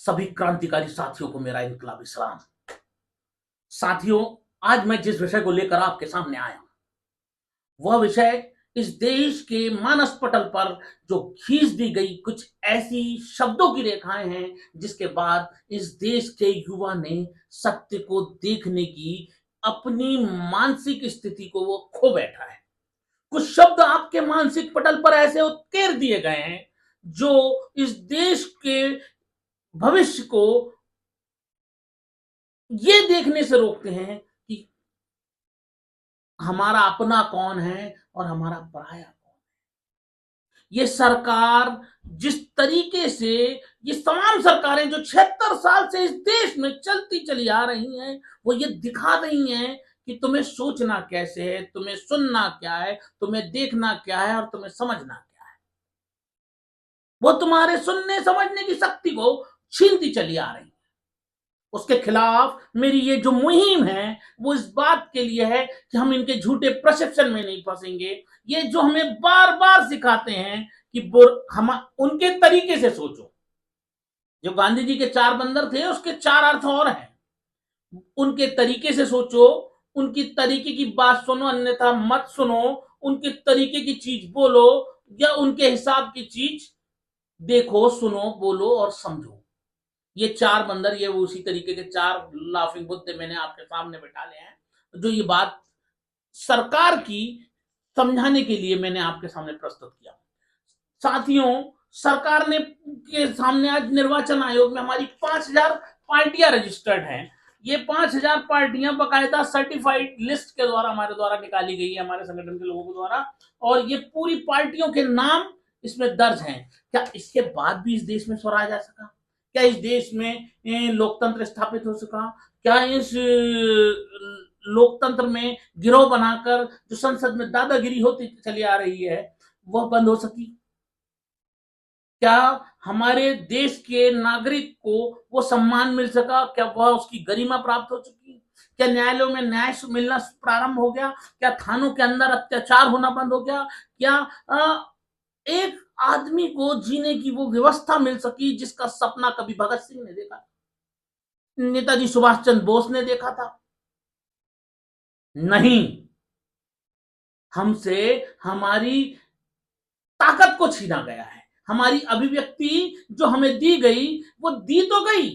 सभी क्रांतिकारी साथियों को मेरा इनकलाबी सलाम। साथियों, आज मैं जिस विषय को लेकर आपके सामने आया हूं वह विषय इस देश के मानस पटल पर जो खींच दी गई कुछ ऐसी शब्दों की रेखाएं हैं जिसके बाद इस देश के युवा ने सत्य को देखने की अपनी मानसिक स्थिति को वो खो बैठा है। कुछ शब्द आपके मानसिक पटल पर ऐसे उकेर दिए गए हैं जो इस देश के भविष्य को ये देखने से रोकते हैं कि हमारा अपना कौन है और हमारा पराया कौन है। ये सरकार जिस तरीके से, ये तमाम सरकारें जो 76 साल से इस देश में चलती चली आ रही हैं, वो ये दिखा रही हैं कि तुम्हें सोचना कैसे है, तुम्हें सुनना क्या है, तुम्हें देखना क्या है और तुम्हें समझना क्या है। वो तुम्हारे सुनने समझने की शक्ति को छीनती चली आ रही है। उसके खिलाफ मेरी ये जो मुहिम है वो इस बात के लिए है कि हम इनके झूठे परसेप्शन में नहीं फंसेंगे। ये जो हमें बार बार सिखाते हैं कि हम उनके तरीके से सोचो। जो गांधी जी के 4 बंदर थे उसके 4 अर्थ और हैं। उनके तरीके से सोचो, उनकी तरीके की बात सुनो, अन्यथा मत सुनो। उनके तरीके की चीज बोलो या उनके हिसाब की चीज देखो, सुनो, बोलो और समझो। ये 4 बंदर, ये उसी तरीके के 4 लाफिंग बुद्ध मैंने आपके सामने बैठा ले हैं जो ये बात सरकार की समझाने के लिए मैंने आपके सामने प्रस्तुत किया। साथियों, सरकार ने के सामने आज निर्वाचन आयोग में हमारी 5,000 पार्टियां रजिस्टर्ड हैं। ये 5,000 पार्टियां बकायदा सर्टिफाइड लिस्ट के द्वारा हमारे द्वारा निकाली गई है, हमारे संगठन के लोगों के द्वारा, और ये पूरी पार्टियों के नाम इसमें दर्ज हैं। क्या इसके बाद भी इस देश में स्वराज आ सका? क्या इस देश में लोकतंत्र स्थापित हो सका? क्या इस लोकतंत्र में गिरोह बनाकर जो संसद में दादागिरी होती चली आ रही है वह बंद हो सकी? क्या हमारे देश के नागरिक को वो सम्मान मिल सका? क्या वह उसकी गरिमा प्राप्त हो चुकी? क्या न्यायालयों में न्याय मिलना प्रारंभ हो गया? क्या थानों के अंदर अत्याचार होना बंद हो गया? क्या एक आदमी को जीने की वो व्यवस्था मिल सकी जिसका सपना कभी भगत सिंह ने देखा, नेताजी सुभाष चंद्र बोस ने देखा था? नहीं। हमसे हमारी ताकत को छीना गया है। हमारी अभिव्यक्ति जो हमें दी गई वो दी तो गई,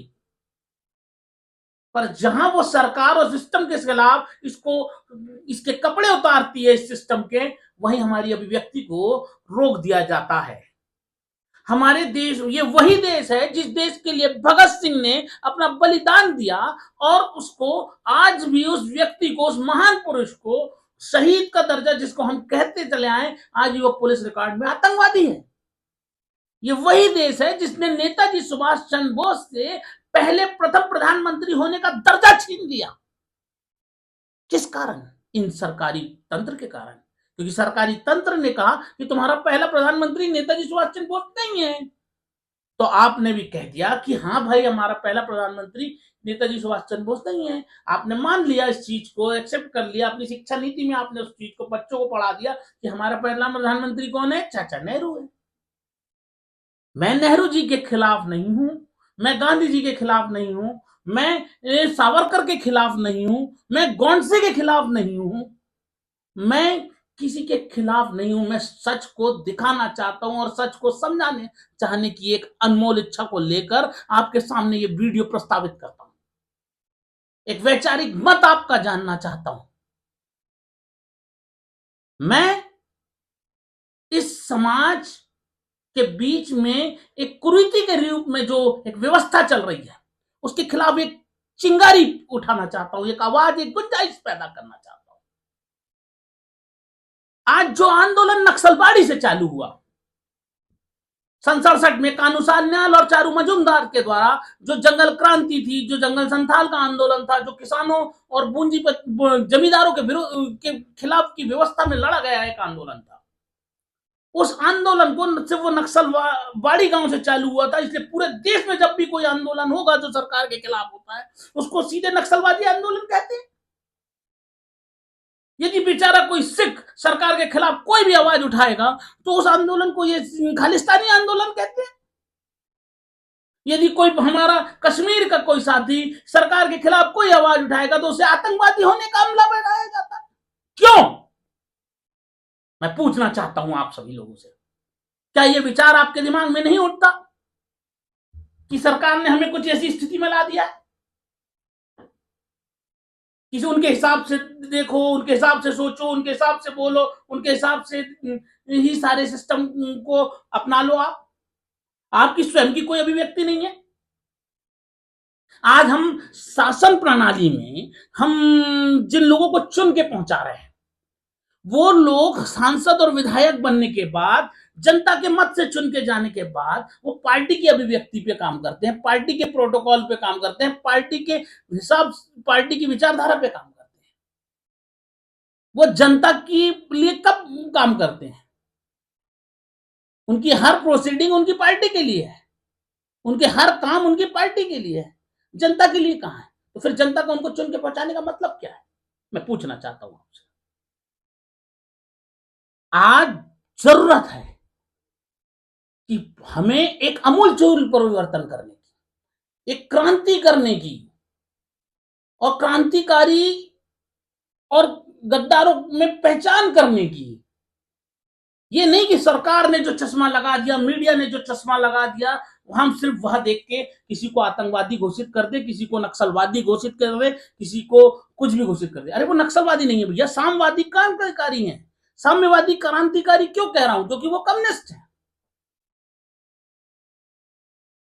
पर जहां वो सरकार और सिस्टम के खिलाफ इसके कपड़े उतारती है इस सिस्टम के, वहीं हमारी अभिव्यक्ति को रोक दिया जाता है। हमारे देश, ये वही देश है जिस देश के लिए भगत सिंह ने अपना बलिदान दिया, और उसको आज भी उस व्यक्ति को, उस महान पुरुष को शहीद का दर्जा जिसको हम कहते चले आए, आज भी वो पुलिस रिकॉर्ड में आतंकवादी है। ये वही देश है जिसने नेताजी सुभाष चंद्र बोस से पहले प्रथम प्रधानमंत्री होने का दर्जा छीन लिया। किस कारण? इन सरकारी तंत्र के कारण। क्योंकि सरकारी तंत्र ने कहा कि तुम्हारा पहला प्रधानमंत्री नेताजी सुभाष चंद्र बोस नहीं है, तो आपने भी कह दिया कि हाँ भाई, हमारा पहला प्रधानमंत्री नेताजी सुभाष चंद्र बोस नहीं है। आपने मान लिया, इस चीज को एक्सेप्ट कर लिया। अपनी शिक्षा नीति में आपने उस चीज को बच्चों को पढ़ा दिया कि हमारा पहला प्रधानमंत्री कौन है? चाचा नेहरू है। मैं नेहरू जी के खिलाफ नहीं हूं, मैं गांधी जी के खिलाफ नहीं हूं, मैं सावरकर के खिलाफ नहीं हूं, मैं गोडसे के खिलाफ नहीं हूं, मैं किसी के खिलाफ नहीं हूं। मैं सच को दिखाना चाहता हूं और सच को समझाने चाहने की एक अनमोल इच्छा को लेकर आपके सामने ये वीडियो प्रस्तावित करता हूं। एक वैचारिक मत आपका जानना चाहता हूं। मैं इस समाज के बीच में एक कुरीति के रूप में जो एक व्यवस्था चल रही है उसके खिलाफ एक चिंगारी उठाना चाहता हूं, एक आवाज, एक गुंजाइश पैदा करना चाहता हूं। आज जो आंदोलन नक्सलवाड़ी से चालू हुआ, सन 67 में कानू सान्याल और चारू मजूमदार के द्वारा जो जंगल क्रांति थी, जो जंगल संथाल का आंदोलन था, जो किसानों और जमींदारों के खिलाफ की व्यवस्था में लड़ा गया एक आंदोलन था। उस आंदोलन को सिर्फ वो नक्सलवाड़ी गांव से चालू हुआ था, इसलिए पूरे देश में जब भी कोई आंदोलन होगा जो सरकार के खिलाफ होता है उसको सीधे नक्सलवादी आंदोलन कहते हैं। यदि बेचारा कोई सिख सरकार के खिलाफ कोई भी आवाज उठाएगा तो उस आंदोलन को ये खालिस्तानी आंदोलन कहते हैं। यदि कोई हमारा कश्मीर का कोई साथी सरकार के खिलाफ कोई आवाज उठाएगा तो उसे आतंकवादी होने का हमला बनाया जाता है। क्यों? मैं पूछना चाहता हूं आप सभी लोगों से, क्या यह विचार आपके दिमाग में नहीं उठता कि सरकार ने हमें कुछ ऐसी स्थिति में ला दिया है कि उनके हिसाब से देखो, उनके हिसाब से सोचो, उनके हिसाब से बोलो, उनके हिसाब से ही सारे सिस्टम को अपना लो। आपकी स्वयं की कोई अभिव्यक्ति नहीं है। आज हम शासन प्रणाली में हम जिन लोगों को चुन के पहुंचा रहे हैं, वो लोग सांसद और विधायक बनने के बाद, जनता के मत से चुन के जाने के बाद, वो पार्टी की अभिव्यक्ति पे काम करते हैं, पार्टी के प्रोटोकॉल पे काम करते हैं, पार्टी के हिसाब, पार्टी की विचारधारा पे काम करते हैं। वो जनता के लिए कब काम करते हैं? उनकी हर प्रोसीडिंग उनकी पार्टी के लिए है, उनके हर काम उनकी पार्टी के लिए है, जनता के लिए कहां है? तो फिर जनता को उनको चुन के पहुंचाने का मतलब क्या है? मैं पूछना चाहता हूं आपसे। आज जरूरत है कि हमें एक आमूलचूल परिवर्तन करने की, एक क्रांति करने की, और क्रांतिकारी और गद्दारों में पहचान करने की। ये नहीं कि सरकार ने जो चश्मा लगा दिया, मीडिया ने जो चश्मा लगा दिया, हम सिर्फ वह देख के किसी को आतंकवादी घोषित कर दे, किसी को नक्सलवादी घोषित कर दे, किसी को कुछ भी घोषित कर दे। अरे वो नक्सलवादी नहीं है भैया, साम्यवादी क्रांतिकारी है। साम्यवादी क्रांतिकारी क्यों कह रहा हूं? क्योंकि वो कम्युनिस्ट है।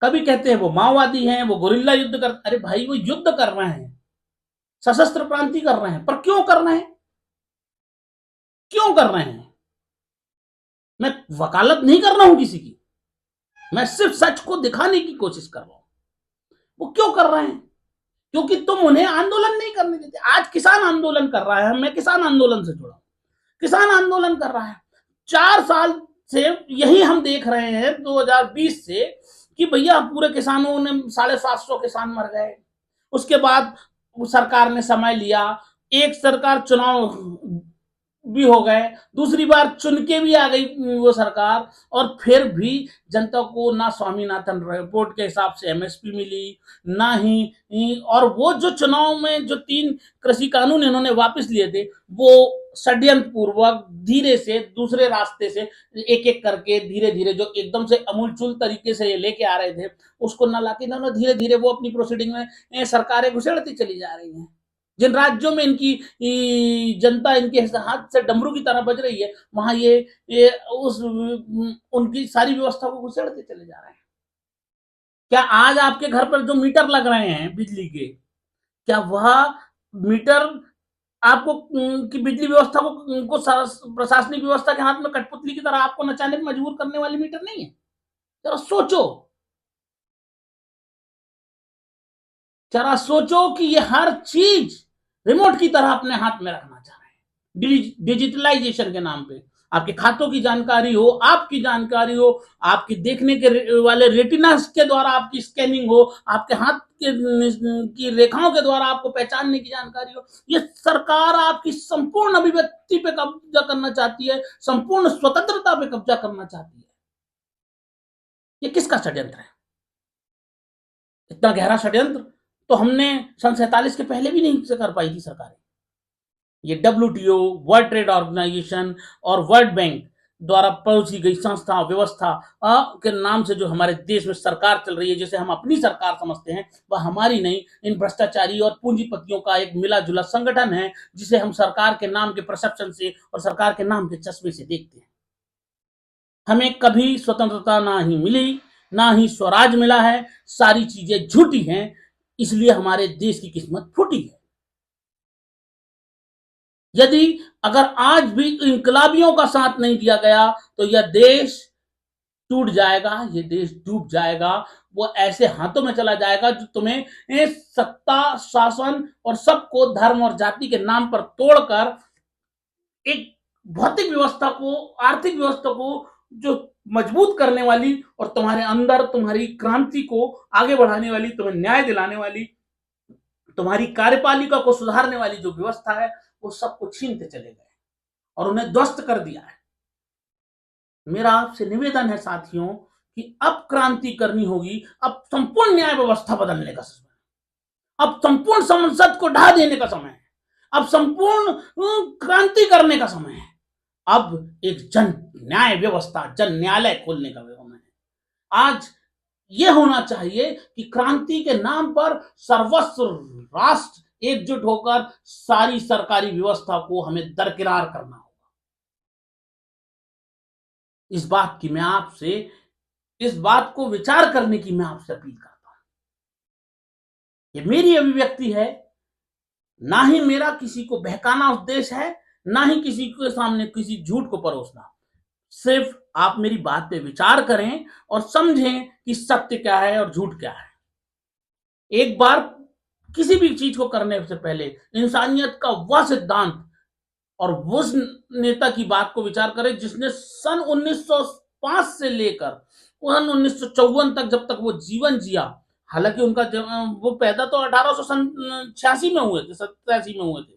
कभी कहते हैं वो माओवादी हैं, वो गोरिल्ला युद्ध कर, अरे भाई वो युद्ध कर रहे हैं, सशस्त्र क्रांति कर रहे हैं, पर क्यों कर रहे हैं? क्यों कर रहे हैं? मैं वकालत नहीं कर रहा हूं किसी की, मैं सिर्फ सच को दिखाने की कोशिश कर रहा हूं। वो क्यों कर रहे हैं? क्योंकि तुम उन्हें आंदोलन नहीं करने देते। आज किसान आंदोलन कर रहा है, मैं किसान आंदोलन से जुड़ा हूं, किसान आंदोलन कर रहा है 4 साल से। यही हम देख रहे हैं 2020 से कि भैया पूरे किसानों ने 750 किसान मर गए। उसके बाद सरकार ने समय लिया, एक सरकार चुनाव भी हो गए, दूसरी बार चुन के भी आ गई वो सरकार, और फिर भी जनता को ना स्वामीनाथन रिपोर्ट के हिसाब से एमएसपी मिली, ना ही और वो जो चुनाव में जो 3 कृषि कानून इन्होंने वापस लिए थे, वो षड्यंत्र पूर्वक धीरे से दूसरे रास्ते से एक एक करके धीरे धीरे, जो एकदम से अमूलचूल तरीके से ये लेके आ रहे थे, उसको न लाके इन्होंने धीरे धीरे वो अपनी प्रोसीडिंग में सरकारें घुसेड़ती चली जा रही हैं। जिन राज्यों में इनकी जनता इनके हाथ से डमरू की तरह बज रही है, वहां ये उस उनकी सारी व्यवस्था को घुसेड़ते चले जा रहे हैं। क्या आज आपके घर पर जो मीटर लग रहे हैं बिजली के, क्या वह मीटर आपको की बिजली व्यवस्था को प्रशासनिक व्यवस्था के हाथ में कठपुतली की तरह आपको नचाने पर मजबूर करने वाली मीटर नहीं है? जरा सोचो, जरा सोचो कि ये हर चीज रिमोट की तरह अपने हाथ में रखना चाह रहे हैं, डिजिटलाइजेशन के नाम पे। आपके खातों की जानकारी हो, आपकी जानकारी हो, आपकी देखने के वाले रेटिना के द्वारा आपकी स्कैनिंग हो, आपके हाथ की रेखाओं के द्वारा आपको पहचानने की जानकारी हो। ये सरकार आपकी संपूर्ण अभिव्यक्ति पे कब्जा करना चाहती है, संपूर्ण स्वतंत्रता पे कब्जा करना चाहती है। ये किसका षड्यंत्र है? इतना गहरा षड्यंत्र तो हमने सन 47 के पहले भी नहीं कर पाई थी सरकारें। ये WTO, वर्ल्ड ट्रेड ऑर्गेनाइजेशन और वर्ल्ड बैंक द्वारा परोसी गई संस्था व्यवस्था के नाम से जो हमारे देश में सरकार चल रही है, जिसे हम अपनी सरकार समझते हैं, वह हमारी नहीं, इन भ्रष्टाचारी और पूंजीपतियों का एक मिला जुला संगठन है, जिसे हम सरकार के नाम के परसेप्शन से और सरकार के नाम के चश्मे से देखते हैं। हमें कभी स्वतंत्रता ना ही मिली, ना ही स्वराज मिला है, सारी चीजें झूठी हैं, इसलिए हमारे देश की किस्मत फूटी है। यदि अगर आज भी इंकलाबियों का साथ नहीं दिया गया तो यह देश टूट जाएगा, ये देश डूब जाएगा। वो ऐसे हाथों में चला जाएगा जो तुम्हें सत्ता, शासन और सबको धर्म और जाति के नाम पर तोड़कर एक भौतिक व्यवस्था को, आर्थिक व्यवस्था को जो मजबूत करने वाली और तुम्हारे अंदर तुम्हारी क्रांति को आगे बढ़ाने वाली, तुम्हें न्याय दिलाने वाली, तुम्हारी कार्यपालिका को सुधारने वाली जो व्यवस्था है, वो सबको छीनते चले गए और उन्हें ध्वस्त कर दिया है। मेरा आपसे निवेदन है साथियों कि अब क्रांति करनी होगी, अब संपूर्ण न्याय व्यवस्था बदलने का समय, अब संपूर्ण संसद को ढा देने का समय है, अब संपूर्ण क्रांति करने का समय है, अब एक जन न्याय व्यवस्था, जन न्यायालय खोलने का समय है। आज ये होना चाहिए कि क्रांति के नाम पर सर्वस्व राष्ट्र एकजुट होकर सारी सरकारी व्यवस्था को हमें दरकिनार करना होगा। इस बात की मैं आपसे, इस बात को विचार करने की मैं आपसे अपील करता हूं। ये मेरी अभिव्यक्ति है, ना ही मेरा किसी को बहकाना उद्देश्य है, ना ही किसी के सामने किसी झूठ को परोसना। सिर्फ आप मेरी बात पे विचार करें और समझें कि सत्य क्या है और झूठ क्या है। एक बार किसी भी चीज को करने से पहले इंसानियत का वह सिद्धांत और उस नेता की बात को विचार करें जिसने सन 1905 से लेकर सन 1954 तक, जब तक वो जीवन जिया, हालांकि उनका वो पैदा तो 1886 में हुए थे, 87 में हुए थे,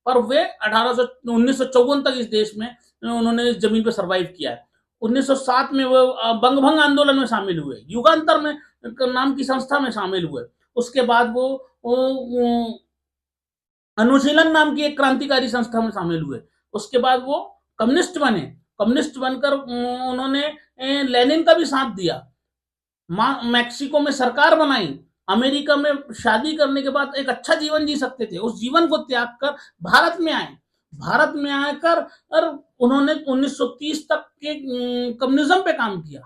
पर वे 1954 तक इस देश में उन्होंने इस जमीन पर सरवाइव किया है। 1907 में वो बंगभंग आंदोलन में शामिल हुए, युगांतर में नाम की संस्था में शामिल हुए। उसके बाद वो अनुशीलन नाम की एक क्रांतिकारी संस्था में शामिल हुए। उसके बाद वो कम्युनिस्ट बने। कम्युनिस्ट बनकर उन्होंने लेनिन का भी साथ दिया। मैक्सिको में सरकार बनाई। अमेरिका में शादी करने के बाद एक अच्छा जीवन जी सकते थे, उस जीवन को त्याग कर भारत में आए। भारत में आकर और उन्होंने 1930 तक के कम्युनिज्म पे काम किया,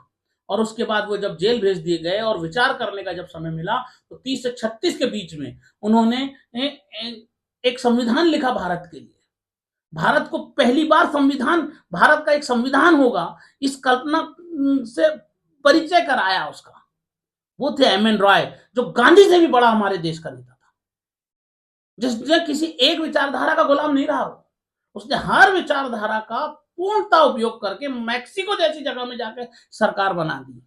और उसके बाद वो जब जेल भेज दिए गए और विचार करने का जब समय मिला तो 30 से 36 के बीच में उन्होंने एक संविधान लिखा भारत के लिए। भारत को पहली बार संविधान, भारत का एक संविधान होगा, इस कल्पना से परिचय कराया उसका। वो थे एम एन रॉय, जो गांधी से भी बड़ा हमारे देश का नेता था, जिसने किसी एक विचारधारा का गुलाम नहीं रहा। उसने हर विचारधारा का पूर्णता उपयोग करके मैक्सिको जैसी जगह में जाकर सरकार बना दी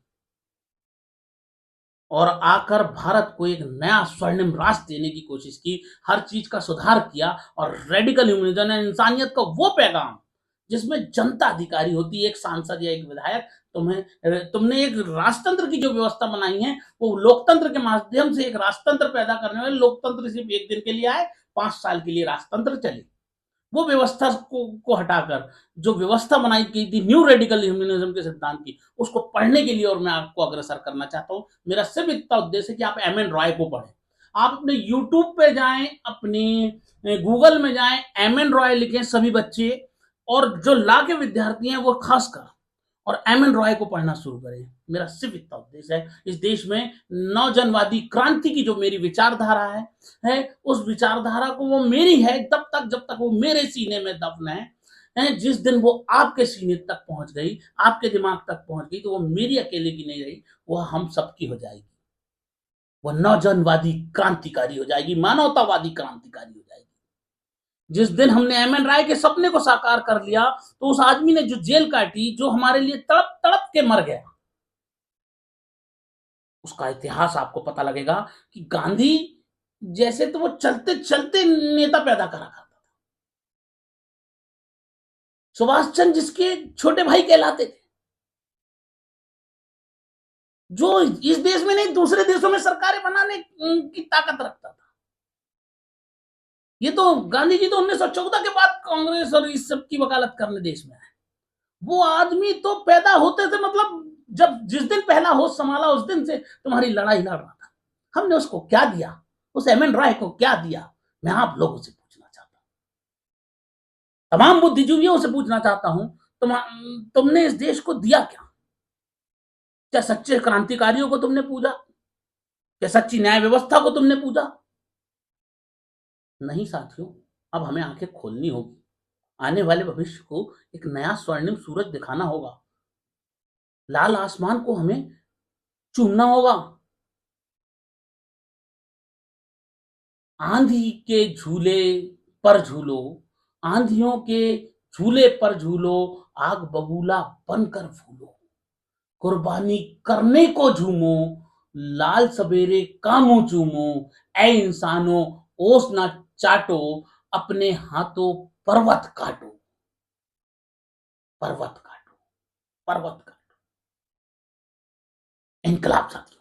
और आकर भारत को एक नया स्वर्णिम राष्ट्र देने की कोशिश की, हर चीज का सुधार किया और रेडिकल ह्यूमनिज्म, इंसानियत का वो पैगाम जिसमें जनता अधिकारी होती है, एक सांसद या एक विधायक। तुमने एक राष्ट्रतंत्र की जो व्यवस्था बनाई है, वो लोकतंत्र के माध्यम से एक राष्ट्रतंत्र पैदा करने वाले, लोकतंत्र सिर्फ एक दिन के लिए आए, 5 साल के लिए राष्ट्रतंत्र चले। वो व्यवस्था को हटाकर जो व्यवस्था बनाई गई थी न्यू रेडिकल ह्यूमनिज्म के सिद्धांत की, उसको पढ़ने के लिए और मैं आपको अग्रसर करना चाहता हूं। मेरा सिर्फ इतना उद्देश्य है कि आप एम एन रॉय को पढ़ें। आप अपने यूट्यूब पे जाएं, अपने गूगल में जाएं, एम एन रॉय लिखें सभी बच्चे, और जो ला के विद्यार्थी हैं वो खासकर, और एम एन रॉय को पढ़ना शुरू करें। मेरा सिर्फ इतना उद्देश्य है। इस देश में नौजनवादी क्रांति की जो मेरी विचारधारा है उस विचारधारा को, वो मेरी है जब तक वो मेरे सीने में दफन है। जिस दिन वो आपके सीने तक पहुंच गई, आपके दिमाग तक पहुंच गई, तो वो मेरी अकेले की नहीं रही, वो हम सबकी हो जाएगी। वो नौजनवादी क्रांतिकारी हो जाएगी, मानवतावादी क्रांतिकारी हो जाएगी। जिस दिन हमने एम एन राय के सपने को साकार कर लिया, तो उस आदमी ने जो जेल काटी, जो हमारे लिए तड़प तड़प के मर गया, उसका इतिहास आपको पता लगेगा कि गांधी जैसे तो वो चलते चलते नेता पैदा करा करता था। सुभाष चंद्र जिसके छोटे भाई कहलाते थे, जो इस देश में नहीं दूसरे देशों में सरकारें बनाने की ताकत रखता था। ये तो गांधी जी तो 1914 के बाद कांग्रेस और इस सब की वकालत करने देश में आए। वो आदमी तो पैदा होते थे, मतलब जब जिस दिन पहला होश संभाला उस दिन से तुम्हारी लड़ाई लड़ रहा था। हमने उसको क्या दिया, उस एम एन राय को क्या दिया, मैं आप लोगों से पूछना चाहता हूं, तमाम बुद्धिजीवियों से पूछना चाहता हूं, तुमने इस देश को दिया क्या? क्या सच्चे क्रांतिकारियों को तुमने पूजा? क्या सच्ची न्याय व्यवस्था को तुमने पूजा? नहीं साथियों, अब हमें आंखें खोलनी होगी। आने वाले भविष्य को एक नया स्वर्णिम सूरज दिखाना होगा। लाल आसमान को हमें चूमना होगा। आंधी के झूले पर झूलो, आंधियों के झूले पर झूलो, आग बबूला बनकर फूलो, कुर्बानी करने को झूमो, लाल सवेरे का मुंह चूमो, ए इंसानों ओस ना चाटो, अपने हाथों पर्वत काटो, पर्वत काटो, पर्वत काटो। इनकलाब साथियों।